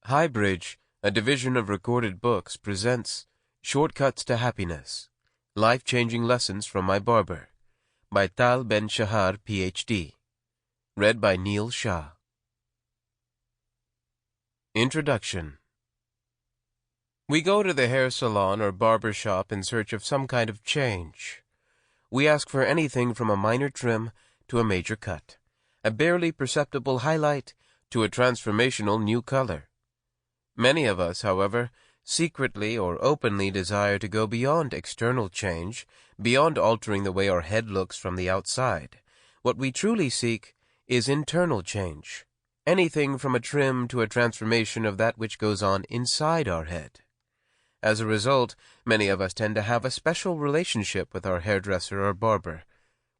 HighBridge, a division of Recorded Books, presents Shortcuts to Happiness, Life-Changing Lessons from My Barber, by Tal Ben-Shahar Phd. Read by Shah. Introduction. We go to the hair salon or barber shop in search of some kind of change. We ask for anything from a minor trim to a major cut, a barely perceptible highlight to a transformational new color. Many of us, however, secretly or openly desire to go beyond external change, beyond altering the way our head looks from the outside. What we truly seek is internal change, anything from a trim to a transformation of that which goes on inside our head. As a result, many of us tend to have a special relationship with our hairdresser or barber.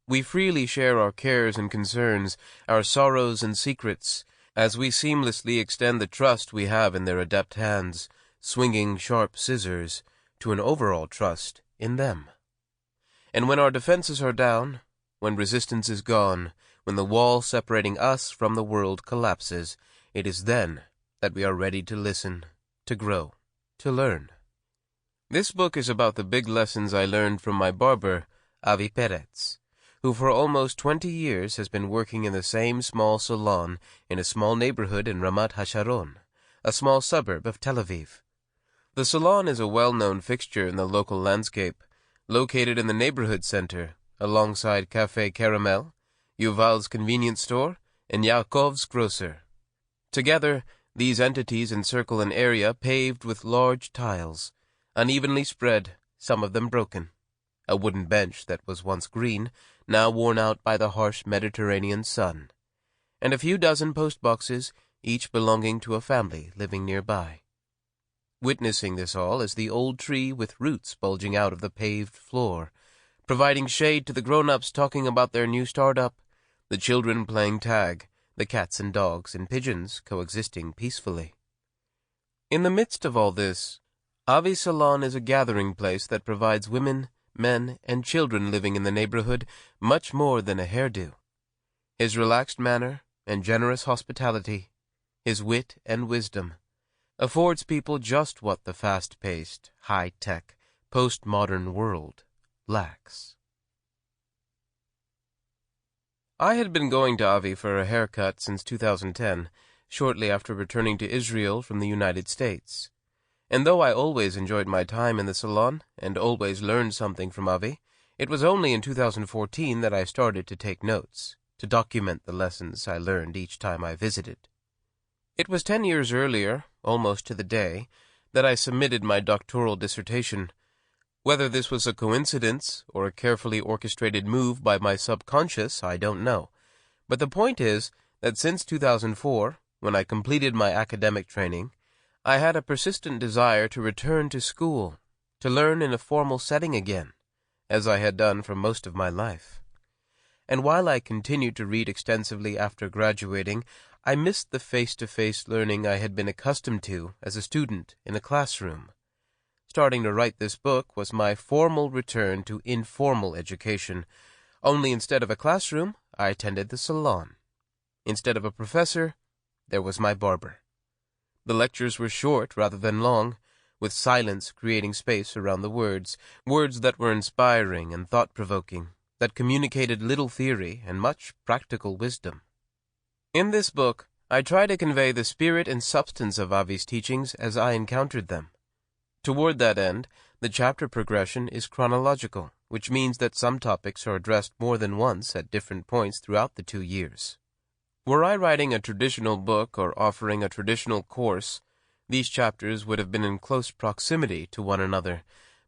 We freely share our cares and concerns, our sorrows and secrets, as we seamlessly extend the trust we have in their adept hands, swinging sharp scissors, to an overall trust in them. And when our defenses are down, when resistance is gone, when the wall separating us from the world collapses, it is then that we are ready to listen, to grow, to learn. This book is about the big lessons I learned from my barber, Avi Peretz, who for almost 20 years has been working in the same small salon in a small neighborhood in Ramat HaSharon, a small suburb of Tel Aviv. The salon is a well-known fixture in the local landscape, located in the neighborhood center, alongside Café Caramel, Yuval's convenience store, and Yaakov's grocer. Together, these entities encircle an area paved with large tiles, unevenly spread, some of them broken. A wooden bench that was once green, now worn out by the harsh Mediterranean sun, and a few dozen postboxes, each belonging to a family living nearby. Witnessing this all is the old tree with roots bulging out of the paved floor, providing shade to the grown-ups talking about their new startup, the children playing tag, the cats and dogs and pigeons coexisting peacefully. In the midst of all this, Avi's salon is a gathering place that provides women, men, and children living in the neighborhood much more than a hairdo. His relaxed manner and generous hospitality, his wit and wisdom, affords people just what the fast-paced, high-tech, postmodern world lacks. I had been going to Avi for a haircut since 2010, shortly after returning to Israel from the United States. And though I always enjoyed my time in the salon and always learned something from Avi, it was only in 2014 that I started to take notes, to document the lessons I learned each time I visited. It was 10 years earlier, almost to the day, that I submitted my doctoral dissertation. Whether this was a coincidence or a carefully orchestrated move by my subconscious, I don't know. But the point is that since 2004, when I completed my academic training, I had a persistent desire to return to school, to learn in a formal setting again, as I had done for most of my life. And while I continued to read extensively after graduating, I missed the face-to-face learning I had been accustomed to as a student in a classroom. Starting to write this book was my formal return to informal education, only instead of a classroom, I attended the salon. Instead of a professor, there was my barber. The lectures were short rather than long, with silence creating space around the words that were inspiring and thought-provoking, that communicated little theory and much practical wisdom. In this book, I try to convey the spirit and substance of Avi's teachings as I encountered them. Toward that end, the chapter progression is chronological, which means that some topics are addressed more than once at different points throughout the 2 years. Were I writing a traditional book or offering a traditional course, these chapters would have been in close proximity to one another,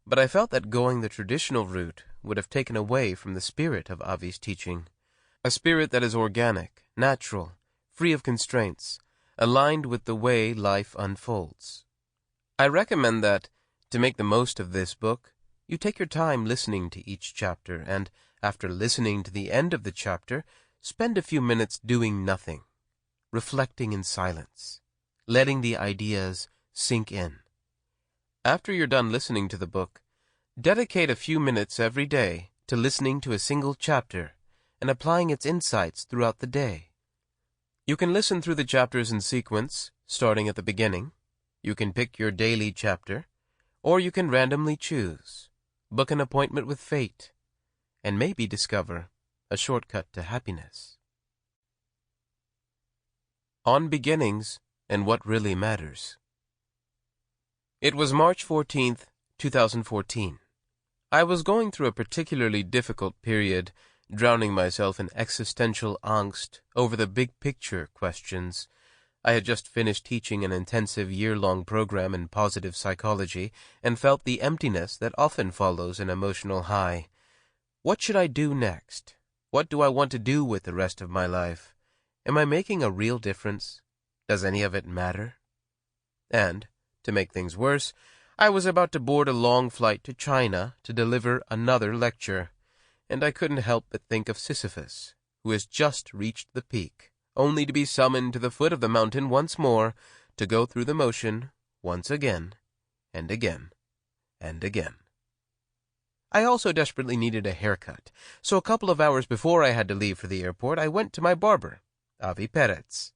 but I felt that going the traditional route would have taken away from the spirit of Avi's teaching, a spirit that is organic, natural, free of constraints, aligned with the way life unfolds. I recommend that, to make the most of this book, you take your time listening to each chapter, and, after listening to the end of the chapter, spend a few minutes doing nothing, reflecting in silence, letting the ideas sink in. After you're done listening to the book, dedicate a few minutes every day to listening to a single chapter and applying its insights throughout the day. You can listen through the chapters in sequence, starting at the beginning. You can pick your daily chapter, or you can randomly choose, book an appointment with fate, and maybe discover a shortcut to happiness. On beginnings and what really matters. It was March 14th, 2014. I was going through a particularly difficult period, drowning myself in existential angst over the big picture questions. I had just finished teaching an intensive year-long program in positive psychology and felt the emptiness that often follows an emotional high. What should I do next? What do I want to do with the rest of my life? Am I making a real difference? Does any of it matter? And, to make things worse, I was about to board a long flight to China to deliver another lecture, and I couldn't help but think of Sisyphus, who has just reached the peak, only to be summoned to the foot of the mountain once more, to go through the motion once again, and again, and again. I also desperately needed a haircut, so a couple of hours before I had to leave for the airport, I went to my barber, Avi Peretz.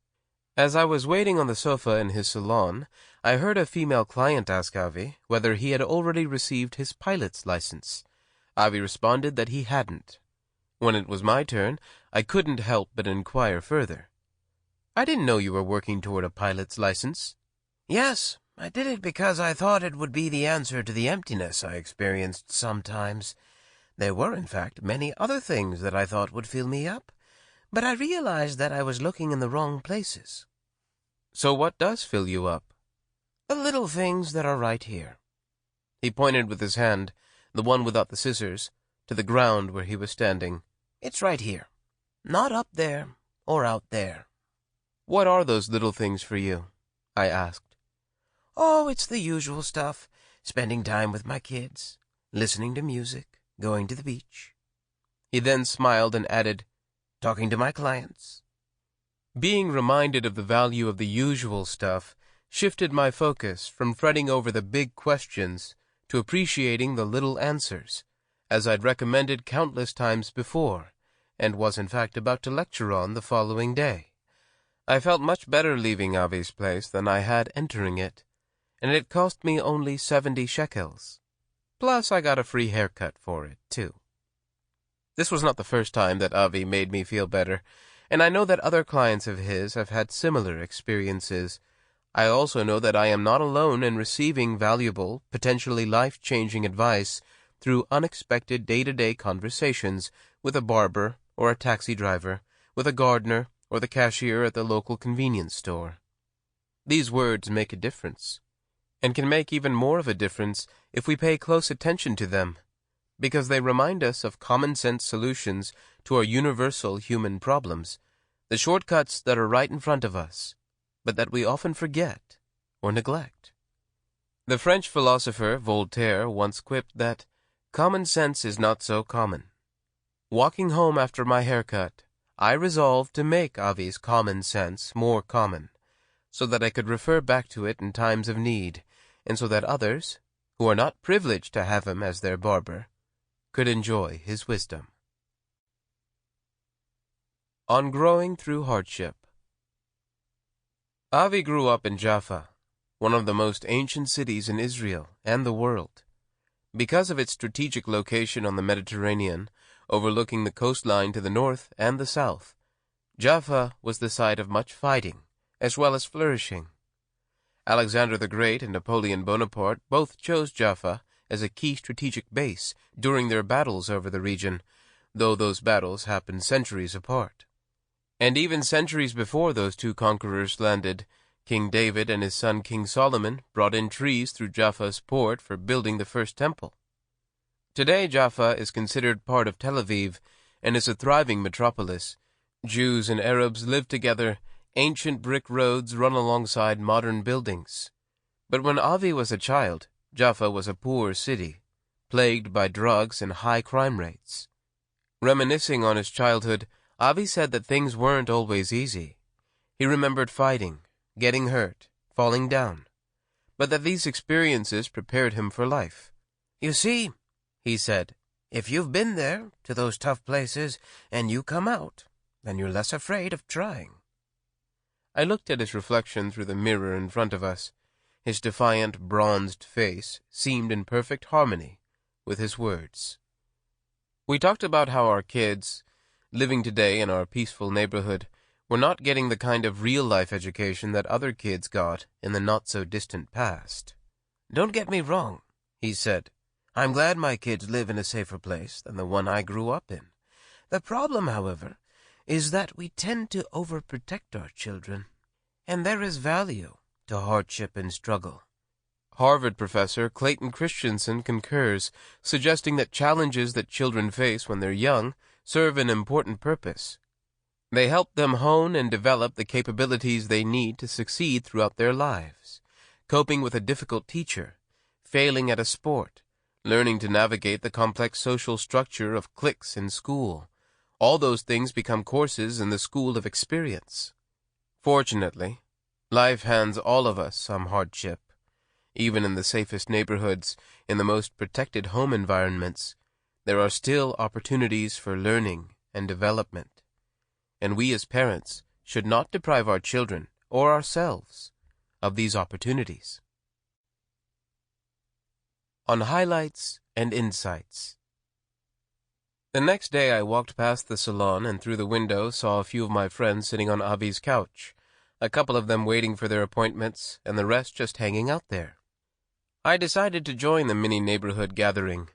As I was waiting on the sofa in his salon, I heard a female client ask Avi whether he had already received his pilot's license. Avi responded that he hadn't. When it was my turn, I couldn't help but inquire further. "I didn't know you were working toward a pilot's license." "Yes, I did it because I thought it would be the answer to the emptiness I experienced sometimes. There were, in fact, many other things that I thought would fill me up, but I realized that I was looking in the wrong places." "So what does fill you up?" "The little things that are right here." He pointed with his hand, the one without the scissors, to the ground where he was standing. "It's right here. Not up there or out there." "What are those little things for you?" I asked. "Oh, it's the usual stuff. Spending time with my kids, listening to music, going to the beach." He then smiled and added, "Talking to my clients." Being reminded of the value of the usual stuff shifted my focus from fretting over the big questions to appreciating the little answers, as I'd recommended countless times before, and was in fact about to lecture on the following day. I felt much better leaving Avi's place than I had entering it, and it cost me only 70 shekels. Plus, I got a free haircut for it, too. This was not the first time that Avi made me feel better, and I know that other clients of his have had similar experiences. I also know that I am not alone in receiving valuable, potentially life-changing advice through unexpected day-to-day conversations with a barber or a taxi driver, with a gardener or the cashier at the local convenience store. These words make a difference, and can make even more of a difference if we pay close attention to them, because they remind us of common-sense solutions to our universal human problems, the shortcuts that are right in front of us, but that we often forget or neglect. The French philosopher Voltaire once quipped that common sense is not so common. Walking home after my haircut, I resolved to make Avi's common sense more common, so that I could refer back to it in times of need, and so that others, who are not privileged to have him as their barber, could enjoy his wisdom. On growing through hardship. Avi grew up in Jaffa, one of the most ancient cities in Israel and the world. Because of its strategic location on the Mediterranean, overlooking the coastline to the north and the south, Jaffa was the site of much fighting, as well as flourishing. Alexander the Great and Napoleon Bonaparte both chose Jaffa as a key strategic base during their battles over the region, though those battles happened centuries apart. And even centuries before those two conquerors landed, King David and his son King Solomon brought in trees through Jaffa's port for building the first temple. Today Jaffa is considered part of Tel Aviv and is a thriving metropolis. Jews and Arabs live together, ancient brick roads run alongside modern buildings. But when Avi was a child, Jaffa was a poor city, plagued by drugs and high crime rates. Reminiscing on his childhood, Avi said that things weren't always easy. He remembered fighting, getting hurt, falling down, but that these experiences prepared him for life. "You see," he said, "if you've been there, to those tough places, and you come out, then you're less afraid of trying." I looked at his reflection through the mirror in front of us. His defiant, bronzed face seemed in perfect harmony with his words. We talked about how our kids, living today in our peaceful neighborhood, were not getting the kind of real-life education that other kids got in the not-so-distant past. "Don't get me wrong," he said. "I'm glad my kids live in a safer place than the one I grew up in. The problem, however, is that we tend to overprotect our children, and there is value to hardship and struggle." Harvard professor Clayton Christensen concurs, suggesting that challenges that children face when they're young serve an important purpose. They help them hone and develop the capabilities they need to succeed throughout their lives, coping with a difficult teacher, failing at a sport, learning to navigate the complex social structure of cliques in school. All those things become courses in the school of experience. Fortunately, life hands all of us some hardship. Even in the safest neighborhoods, in the most protected home environments, there are still opportunities for learning and development. And we as parents should not deprive our children or ourselves of these opportunities. On highlights and insights. The next day I walked past the salon and through the window saw a few of my friends sitting on Avi's couch, a couple of them waiting for their appointments and the rest just hanging out there. I decided to join the mini neighborhood gathering.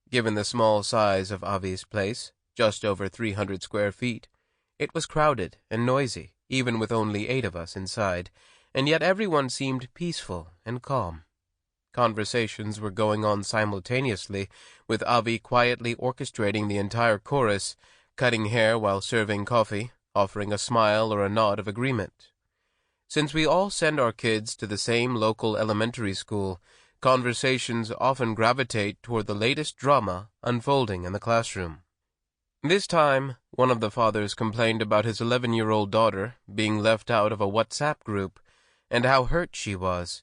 Given the small size of Avi's place, just over 300 square feet, it was crowded and noisy, even with only 8 of us inside, and yet everyone seemed peaceful and calm. Conversations were going on simultaneously, with Avi quietly orchestrating the entire chorus, cutting hair while serving coffee, offering a smile or a nod of agreement. Since we all send our kids to the same local elementary school, conversations often gravitate toward the latest drama unfolding in the classroom. This time, one of the fathers complained about his 11-year-old daughter being left out of a WhatsApp group and how hurt she was.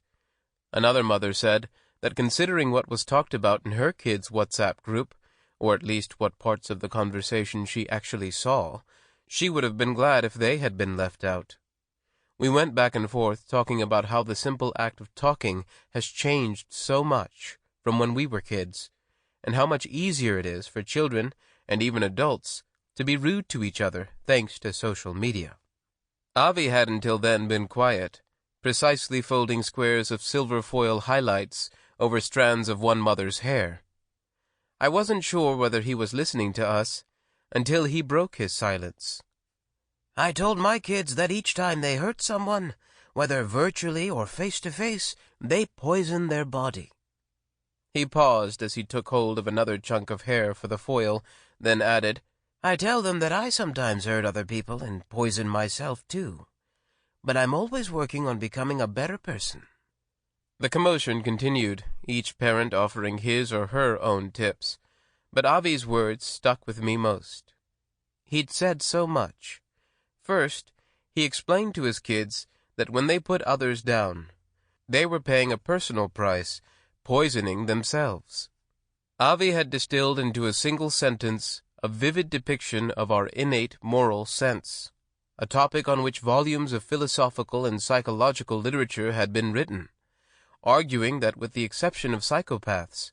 Another mother said that considering what was talked about in her kid's WhatsApp group, or at least what parts of the conversation she actually saw, she would have been glad if they had been left out. We went back and forth talking about how the simple act of talking has changed so much from when we were kids, and how much easier it is for children, and even adults, to be rude to each other thanks to social media. Avi had until then been quiet, precisely folding squares of silver foil highlights over strands of one mother's hair. I wasn't sure whether he was listening to us until he broke his silence. "I told my kids that each time they hurt someone, whether virtually or face-to-face, they poison their body." He paused as he took hold of another chunk of hair for the foil, then added, "I tell them that I sometimes hurt other people and poison myself too. But I'm always working on becoming a better person." The commotion continued, each parent offering his or her own tips, but Avi's words stuck with me most. He'd said so much. First, he explained to his kids that when they put others down, they were paying a personal price, poisoning themselves. Avi had distilled into a single sentence a vivid depiction of our innate moral sense, a topic on which volumes of philosophical and psychological literature had been written, arguing that with the exception of psychopaths,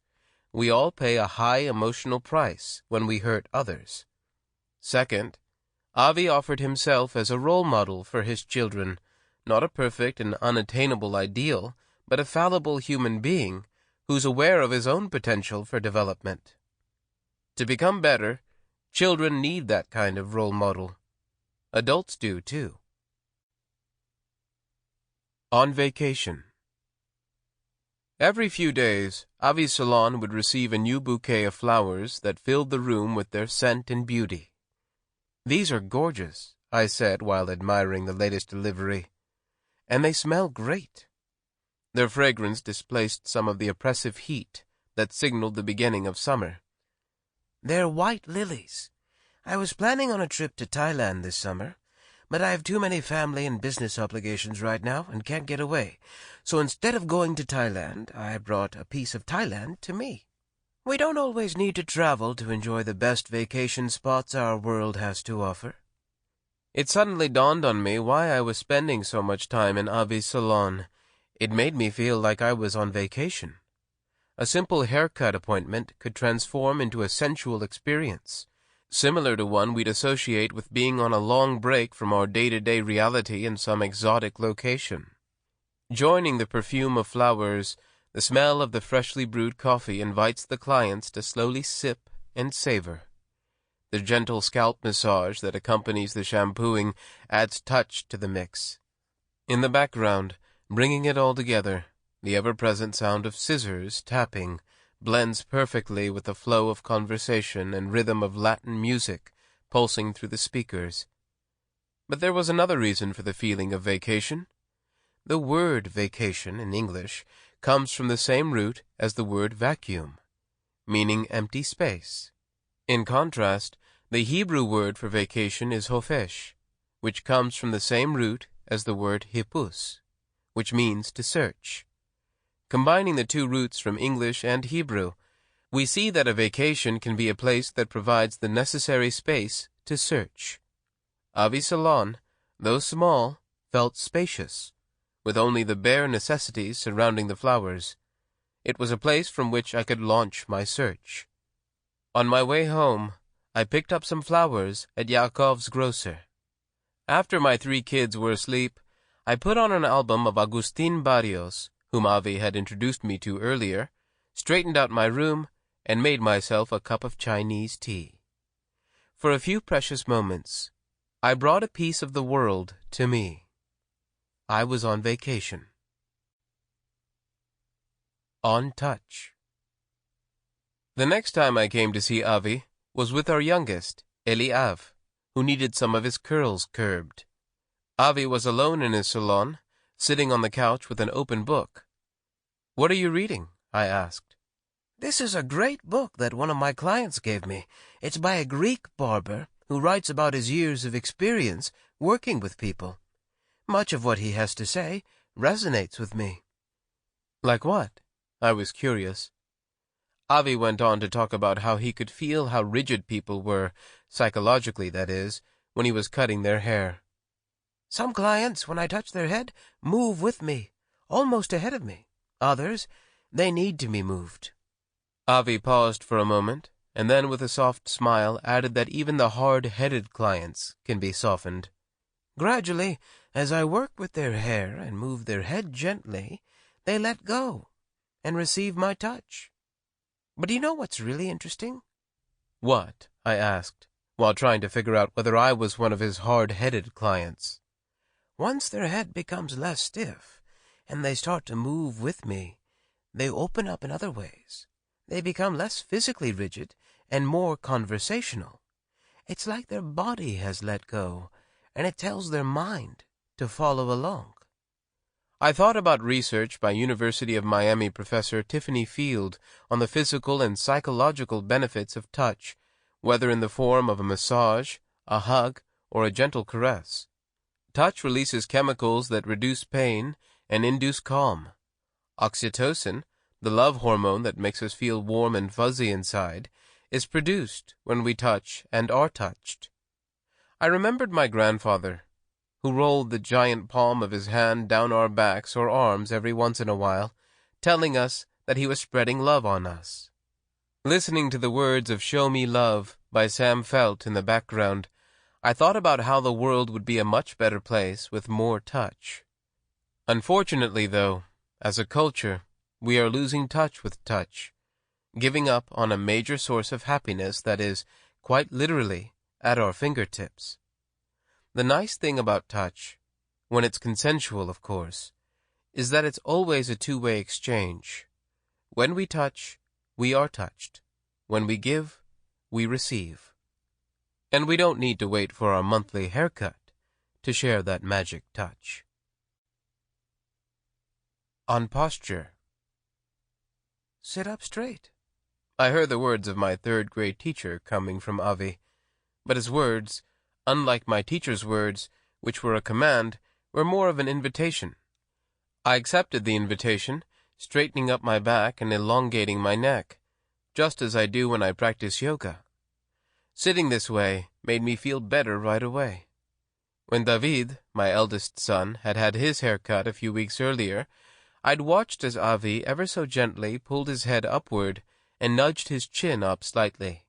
we all pay a high emotional price when we hurt others. Second, Avi offered himself as a role model for his children, not a perfect and unattainable ideal, but a fallible human being who's aware of his own potential for development. To become better, children need that kind of role model. Adults do, too. On vacation. Every few days, Avi's salon would receive a new bouquet of flowers that filled the room with their scent and beauty. "These are gorgeous," I said while admiring the latest delivery. "And they smell great." Their fragrance displaced some of the oppressive heat that signaled the beginning of summer. "They're white lilies. I was planning on a trip to Thailand this summer, but I have too many family and business obligations right now and can't get away. So instead of going to Thailand, I brought a piece of Thailand to me. We don't always need to travel to enjoy the best vacation spots our world has to offer." It suddenly dawned on me why I was spending so much time in Avi's salon. It made me feel like I was on vacation. A simple haircut appointment could transform into a sensual experience, similar to one we'd associate with being on a long break from our day-to-day reality in some exotic location. Joining the perfume of flowers, the smell of the freshly brewed coffee invites the clients to slowly sip and savor. The gentle scalp massage that accompanies the shampooing adds touch to the mix. In the background, bringing it all together, the ever-present sound of scissors tapping blends perfectly with the flow of conversation and rhythm of Latin music pulsing through the speakers. But there was another reason for the feeling of vacation. The word vacation in English comes from the same root as the word vacuum, meaning empty space. In contrast, the Hebrew word for vacation is hofesh, which comes from the same root as the word hippus, which means to search. Combining the two roots from English and Hebrew, we see that a vacation can be a place that provides the necessary space to search. Avi's salon, though small, felt spacious, with only the bare necessities surrounding the flowers. It was a place from which I could launch my search. On my way home, I picked up some flowers at Yaakov's grocer. After my 3 kids were asleep, I put on an album of Agustin Barrios, whom Avi had introduced me to earlier, straightened out my room, and made myself a cup of Chinese tea. For a few precious moments, I brought a piece of the world to me. I was on vacation. On touch. The next time I came to see Avi was with our youngest, Eliav, who needed some of his curls curbed. Avi was alone in his salon, sitting on the couch with an open book. "What are you reading?" I asked. "This is a great book that one of my clients gave me. It's by a Greek barber who writes about his years of experience working with people. Much of what he has to say resonates with me." "Like what?" I was curious. Avi went on to talk about how he could feel how rigid people were, psychologically that is, when he was cutting their hair. "Some clients, when I touch their head, move with me, almost ahead of me. Others, they need to be moved." Avi paused for a moment, and then with a soft smile added that even the hard-headed clients can be softened. "Gradually, as I work with their hair and move their head gently, they let go and receive my touch. But do you know what's really interesting?" "What?" I asked, while trying to figure out whether I was one of his hard-headed clients. Once their head becomes less stiff, and they start to move with me, they open up in other ways. They become less physically rigid and more conversational. It's like their body has let go, and it tells their mind to follow along. I thought about research by University of Miami professor Tiffany Field on the physical and psychological benefits of touch, whether in the form of a massage, a hug, or a gentle caress. Touch releases chemicals that reduce pain and induce calm. Oxytocin, the love hormone that makes us feel warm and fuzzy inside, is produced when we touch and are touched. I remembered my grandfather, who rolled the giant palm of his hand down our backs or arms every once in a while, telling us that he was spreading love on us. Listening to the words of "Show Me Love" by Sam Felt in the background, I thought about how the world would be a much better place with more touch. Unfortunately, though, as a culture, we are losing touch with touch, giving up on a major source of happiness that is, quite literally, at our fingertips. The nice thing about touch, when it's consensual, of course, is that it's always a two-way exchange. When we touch, we are touched. When we give, we receive. And we don't need to wait for our monthly haircut to share that magic touch. On posture. "Sit up straight." I heard the words of my third-grade teacher coming from Avi, but his words, unlike my teacher's words, which were a command, were more of an invitation. I accepted the invitation, straightening up my back and elongating my neck, just as I do when I practice yoga. Sitting this way made me feel better right away. When David, my eldest son, had had his hair cut a few weeks earlier, I'd watched as Avi ever so gently pulled his head upward and nudged his chin up slightly.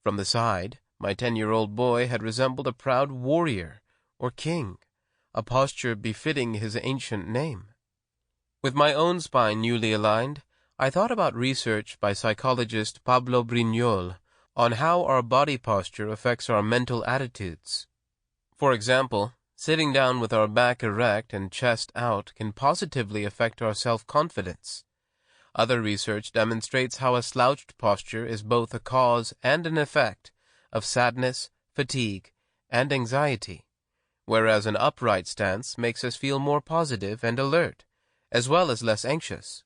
From the side, my 10-year-old boy had resembled a proud warrior or king, a posture befitting his ancient name. With my own spine newly aligned, I thought about research by psychologist Pablo Brignol on how our body posture affects our mental attitudes. For example, sitting down with our back erect and chest out can positively affect our self-confidence. Other research demonstrates how a slouched posture is both a cause and an effect of sadness, fatigue, and anxiety, whereas an upright stance makes us feel more positive and alert, as well as less anxious.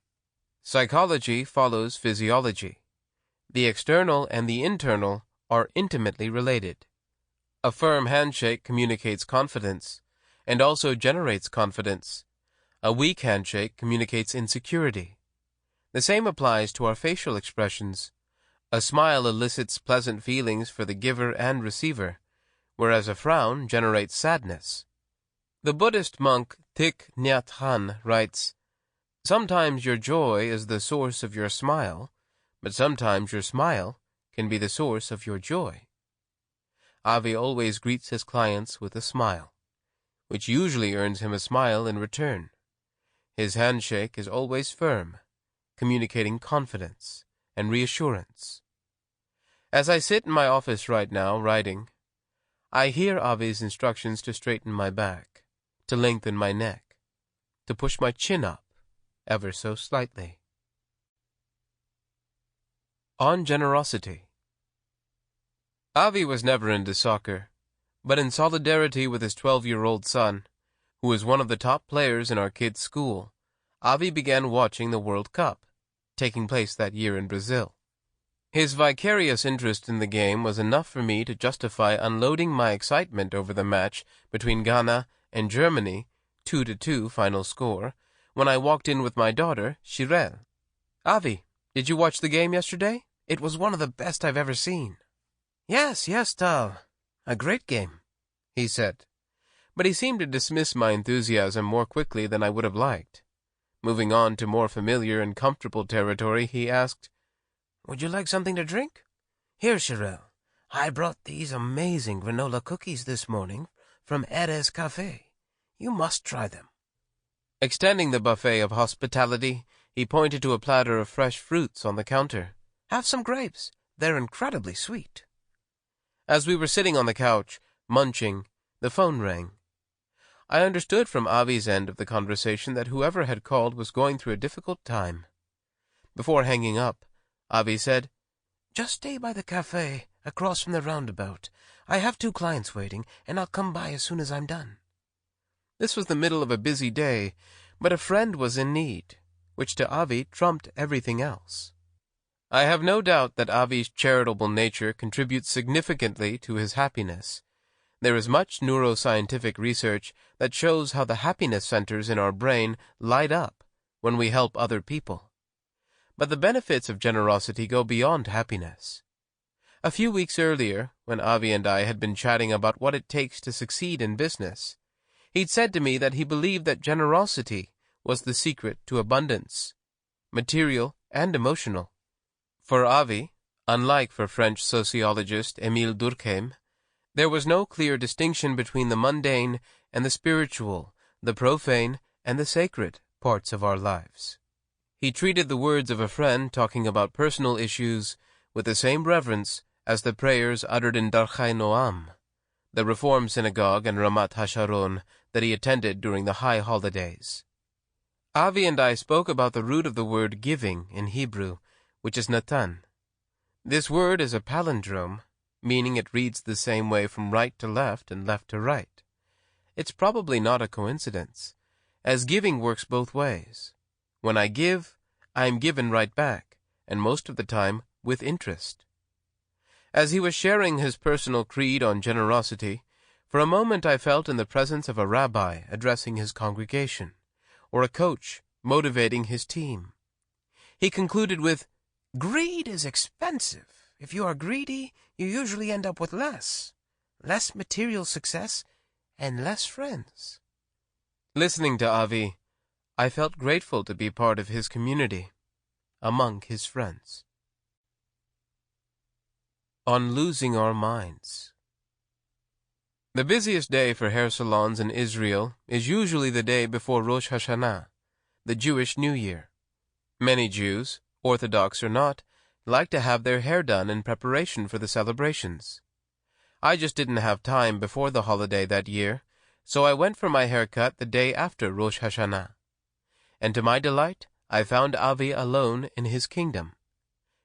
Psychology follows physiology. The external and the internal are intimately related. A firm handshake communicates confidence, and also generates confidence. A weak handshake communicates insecurity. The same applies to our facial expressions. A smile elicits pleasant feelings for the giver and receiver, whereas a frown generates sadness. The Buddhist monk Thich Nhat Hanh writes, "Sometimes your joy is the source of your smile, but sometimes your smile can be the source of your joy." Avi always greets his clients with a smile, which usually earns him a smile in return. His handshake is always firm, communicating confidence and reassurance. As I sit in my office right now writing, I hear Avi's instructions to straighten my back, to lengthen my neck, to push my chin up ever so slightly. On generosity. Avi was never into soccer, but in solidarity with his 12-year-old son, who was one of the top players in our kids' school, Avi began watching the World Cup, taking place that year in Brazil. His vicarious interest in the game was enough for me to justify unloading my excitement over the match between Ghana and Germany, 2-2 final score, when I walked in with my daughter, Shirel. "Avi, did you watch the game yesterday? It was one of the best I've ever seen." "Yes, Tal. A great game," he said. But he seemed to dismiss my enthusiasm more quickly than I would have liked. Moving on to more familiar and comfortable territory, he asked, "Would you like something to drink? Here, Shirel, I brought these amazing granola cookies this morning from Eres Cafe. You must try them." Extending the buffet of hospitality, he pointed to a platter of fresh fruits on the counter. "Have some grapes. They're incredibly sweet." As we were sitting on the couch, munching, the phone rang. I understood from Avi's end of the conversation that whoever had called was going through a difficult time. Before hanging up, Avi said, "Just stay by the cafe across from the roundabout. I have 2 clients waiting, and I'll come by as soon as I'm done." This was the middle of a busy day, but a friend was in need, which to Avi trumped everything else. I have no doubt that Avi's charitable nature contributes significantly to his happiness. There is much neuroscientific research that shows how the happiness centers in our brain light up when we help other people. But the benefits of generosity go beyond happiness. A few weeks earlier, when Avi and I had been chatting about what it takes to succeed in business, he'd said to me that he believed that generosity was the secret to abundance, material and emotional. For Avi, unlike for French sociologist Émile Durkheim, there was no clear distinction between the mundane and the spiritual, the profane and the sacred parts of our lives. He treated the words of a friend talking about personal issues with the same reverence as the prayers uttered in Darchai Noam, the Reform Synagogue and Ramat HaSharon that he attended during the high holidays. Avi and I spoke about the root of the word giving in Hebrew, which is Natan. This word is a palindrome, meaning it reads the same way from right to left and left to right. It's probably not a coincidence, as giving works both ways. When I give, I am given right back, and most of the time with interest. As he was sharing his personal creed on generosity, for a moment I felt in the presence of a rabbi addressing his congregation, or a coach motivating his team. He concluded with, "Greed is expensive. If you are greedy, you usually end up with less material success, and less friends. Listening to Avi, I felt grateful to be part of his community, among his friends. On losing our minds. The busiest day for hair salons in Israel is usually the day before Rosh Hashanah, the Jewish New Year. Many Jews, Orthodox or not, like to have their hair done in preparation for the celebrations. I just didn't have time before the holiday that year, so I went for my haircut the day after Rosh Hashanah. And to my delight, I found Avi alone in his kingdom.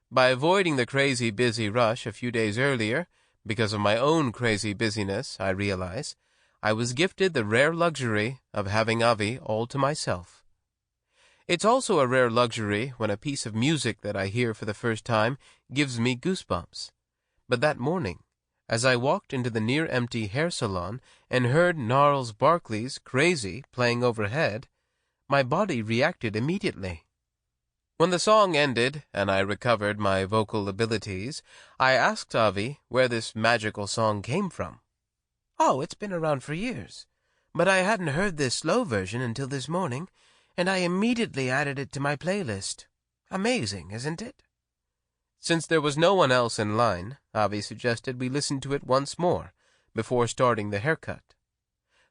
By avoiding the crazy busy rush a few days earlier, because of my own crazy busyness, I realize, I was gifted the rare luxury of having Avi all to myself. It's also a rare luxury when a piece of music that I hear for the first time gives me goosebumps. But that morning, as I walked into the near-empty hair salon and heard Gnarls Barkley's Crazy playing overhead, my body reacted immediately. When the song ended and I recovered my vocal abilities, I asked Avi where this magical song came from. Oh, it's been around for years, but I hadn't heard this slow version until this morning, and I immediately added it to my playlist. Amazing, isn't it? Since there was no one else in line, Avi suggested we listen to it once more before starting the haircut.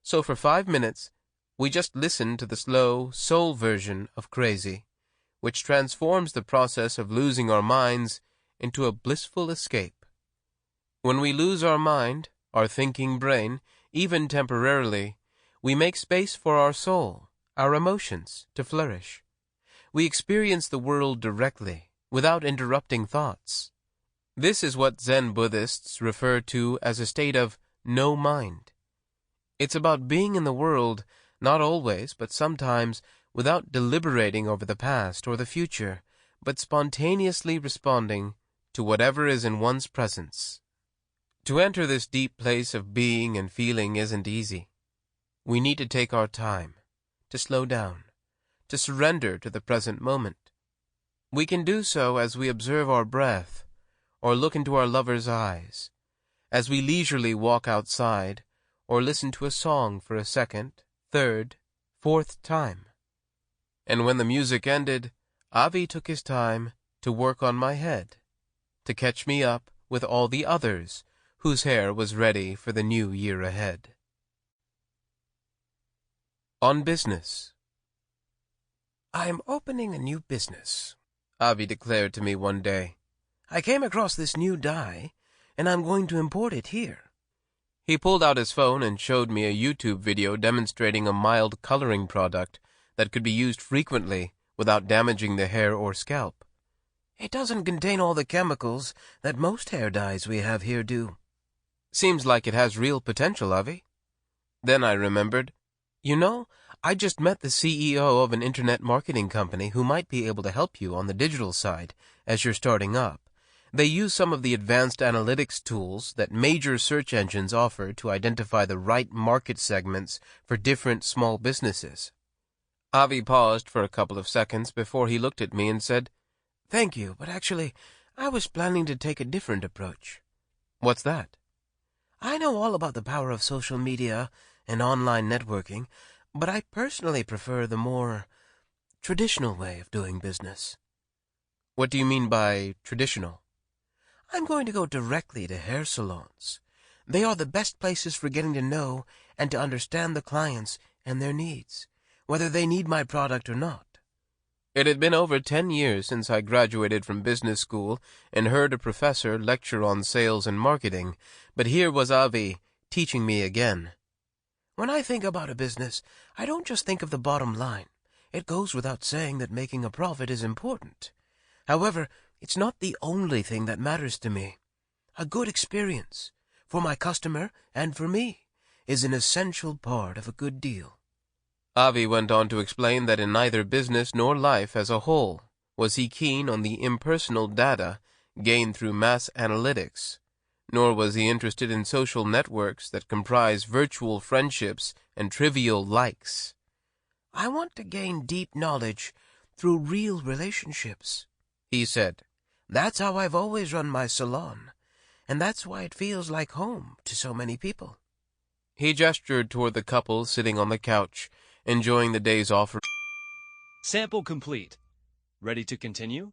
So for 5 minutes, we just listened to the slow, soul version of Crazy, which transforms the process of losing our minds into a blissful escape. When we lose our mind, our thinking brain, even temporarily, we make space for our soul, our emotions, to flourish. We experience the world directly, without interrupting thoughts. This is what Zen Buddhists refer to as a state of no mind. It's about being in the world, not always, but sometimes, without deliberating over the past or the future, but spontaneously responding to whatever is in one's presence. To enter this deep place of being and feeling isn't easy. We need to take our time, to slow down, to surrender to the present moment. We can do so as we observe our breath, or look into our lover's eyes, as we leisurely walk outside, or listen to a song for a second, third, fourth time. And when the music ended, Avi took his time to work on my head, to catch me up with all the others whose hair was ready for the new year ahead. On business. I'm opening a new business, Avi declared to me one day. I came across this new dye, and I'm going to import it here. He pulled out his phone and showed me a YouTube video demonstrating a mild coloring product that could be used frequently without damaging the hair or scalp. It doesn't contain all the chemicals that most hair dyes we have here do. Seems like it has real potential, Avi. Then I remembered, I just met the CEO of an internet marketing company who might be able to help you on the digital side as you're starting up. They use some of the advanced analytics tools that major search engines offer to identify the right market segments for different small businesses. Avi paused for a couple of seconds before he looked at me and said, Thank you, but actually, I was planning to take a different approach. What's that? I know all about the power of social media and online networking, but I personally prefer the more traditional way of doing business. What do you mean by traditional? I'm going to go directly to hair salons. They are the best places for getting to know and to understand the clients and their needs, whether they need my product or not. It had been over 10 years since I graduated from business school and heard a professor lecture on sales and marketing, but here was Avi teaching me again. When I think about a business, I don't just think of the bottom line. It goes without saying that making a profit is important. However, it's not the only thing that matters to me. A good experience, for my customer and for me, is an essential part of a good deal. Avi went on to explain that in neither business nor life as a whole was he keen on the impersonal data gained through mass analytics, nor was he interested in social networks that comprise virtual friendships and trivial likes. I want to gain deep knowledge through real relationships, he said. That's how I've always run my salon, and that's why it feels like home to so many people. He gestured toward the couple sitting on the couch, enjoying the day's off. Sample complete. Ready to continue?